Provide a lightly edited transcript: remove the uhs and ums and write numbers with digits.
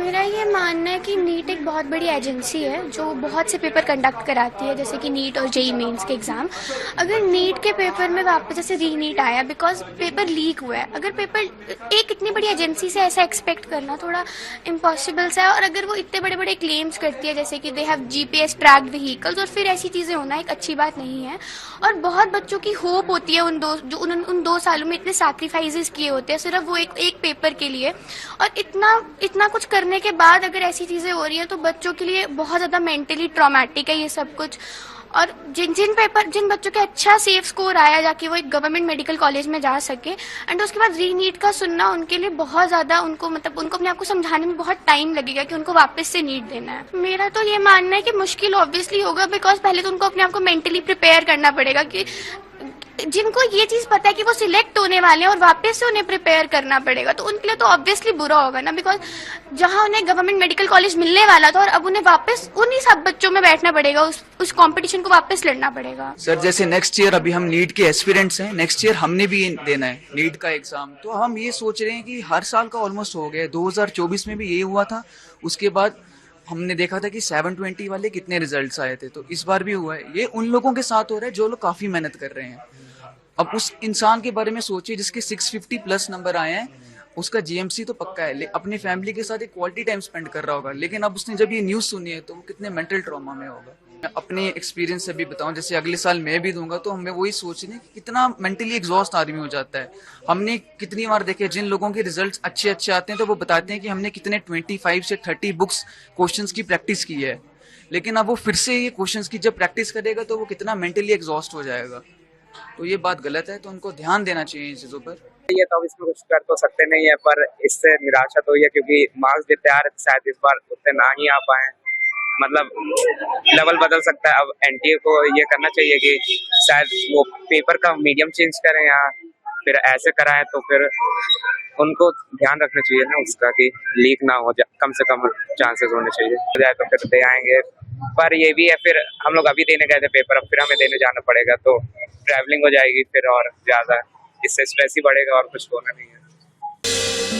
मेरा ये मानना है कि नीट एक बहुत बड़ी एजेंसी है जो बहुत से पेपर कंडक्ट कराती है, जैसे कि नीट और जेई मेंस के एग्ज़ाम। अगर नीट के पेपर में वापस जैसे री नीट आया बिकॉज पेपर लीक हुआ है, अगर पेपर एक इतनी बड़ी एजेंसी से ऐसा एक्सपेक्ट करना थोड़ा इम्पॉसिबल सा है। और अगर वो इतने बड़े बड़े क्लेम्स करती है जैसे कि they have GPS tracked vehicles, और फिर ऐसी चीज़ें होना एक अच्छी बात नहीं है। और बहुत बच्चों की होप होती है उन 2 सालों में इतने सैक्रिफाइसेस किए होते हैं सिर्फ वो एक पेपर के लिए। और इतना इतना कुछ करने के बाद अगर ऐसी चीज़ें हो रही हैं तो बच्चों के लिए बहुत ज़्यादा मेंटली ट्रॉमेटिक है ये सब कुछ। और जिन बच्चों के अच्छा सेफ स्कोर आया जाके वो एक गवर्नमेंट मेडिकल कॉलेज में जा सके, एंड उसके बाद री नीट का सुनना उनके लिए बहुत ज़्यादा, उनको अपने आप को समझाने में बहुत टाइम लगेगा कि उनको वापस से नीट देना है। मेरा तो ये मानना है कि मुश्किल ऑब्वियसली होगा, बिकॉज पहले तो उनको अपने आप को मेंटली प्रिपेयर करना पड़ेगा कि जिनको ये चीज पता है कि वो सिलेक्ट होने वाले हैं और वापस से उन्हें प्रिपेयर करना पड़ेगा, तो उनके लिए तो ऑब्वियसली बुरा होगा ना, बिकॉज जहां उन्हें गवर्नमेंट मेडिकल कॉलेज मिलने वाला था और अब उन्हें वापस उन्हीं सब बच्चों में बैठना पड़ेगा, उस कंपटीशन को वापस लड़ना पड़ेगा। सर जैसे नेक्स्ट ईयर अभी हम नीट के एस्पिरेंट्स हैं, नेक्स्ट ईयर हमने भी देना है नीट का एग्जाम। तो हम ये सोच रहे हैं कि हर साल का ऑलमोस्ट हो गया, 2024 में भी ये हुआ था, उसके बाद हमने देखा था कि 720 वाले कितने रिजल्ट्स आए थे, तो इस बार भी हुआ है। ये उन लोगों के साथ हो रहा है जो लोग काफी मेहनत कर रहे हैं। अब उस इंसान के बारे में सोचिए जिसके 650 प्लस नंबर आए हैं, उसका जीएमसी तो पक्का है, अपनी फैमिली के साथ एक क्वालिटी टाइम स्पेंड कर रहा होगा, लेकिन अब उसने जब ये न्यूज़ सुनी है तो वो कितने मेंटल ट्रॉमा में होगा। मैं अपने एक्सपीरियंस से भी बताऊं, जैसे अगले साल मैं भी दूंगा, तो हमें वही सोच रहे हैं कि कितना मेंटली एग्जॉस्ट आदमी हो जाता है। हमने कितनी बार देखे जिन लोगों के रिजल्ट्स अच्छे अच्छे आते हैं तो वो बताते हैं कि हमने कितने 25 से 30 बुक्स क्वेश्चंस की प्रैक्टिस की है, लेकिन अब वो फिर से ये क्वेश्चंस की जब प्रैक्टिस करेगा तो वो कितना मेंटली एग्जॉस्ट हो जाएगा। तो ये बात गलत है, तो उनको ध्यान देना चाहिए इन चीज़ों पर। ये तो अब इसमें कुछ कर तो सकते नहीं है, पर इससे निराशा तो हुई है क्योंकि मार्क्स जितने आ रहे थे शायद इस बार उतने ना ही आ पाए। मतलब लेवल बदल सकता है। अब एनटीए को ये करना चाहिए कि शायद वो पेपर का मीडियम चेंज करें या फिर ऐसे कराएं, तो फिर उनको ध्यान रखना चाहिए ना उसका कि लीक ना हो, कम से कम चांसेस होने चाहिए। हो जाए तो फिर दे आएंगे। पर ये भी है, फिर हम लोग अभी देने गए थे पेपर, अब फिर हमें देने जाना पड़ेगा, तो ट्रैवलिंग हो जाएगी फिर और ज्यादा, इससे स्ट्रेस ही बढ़ेगा और कुछ होना नहीं है।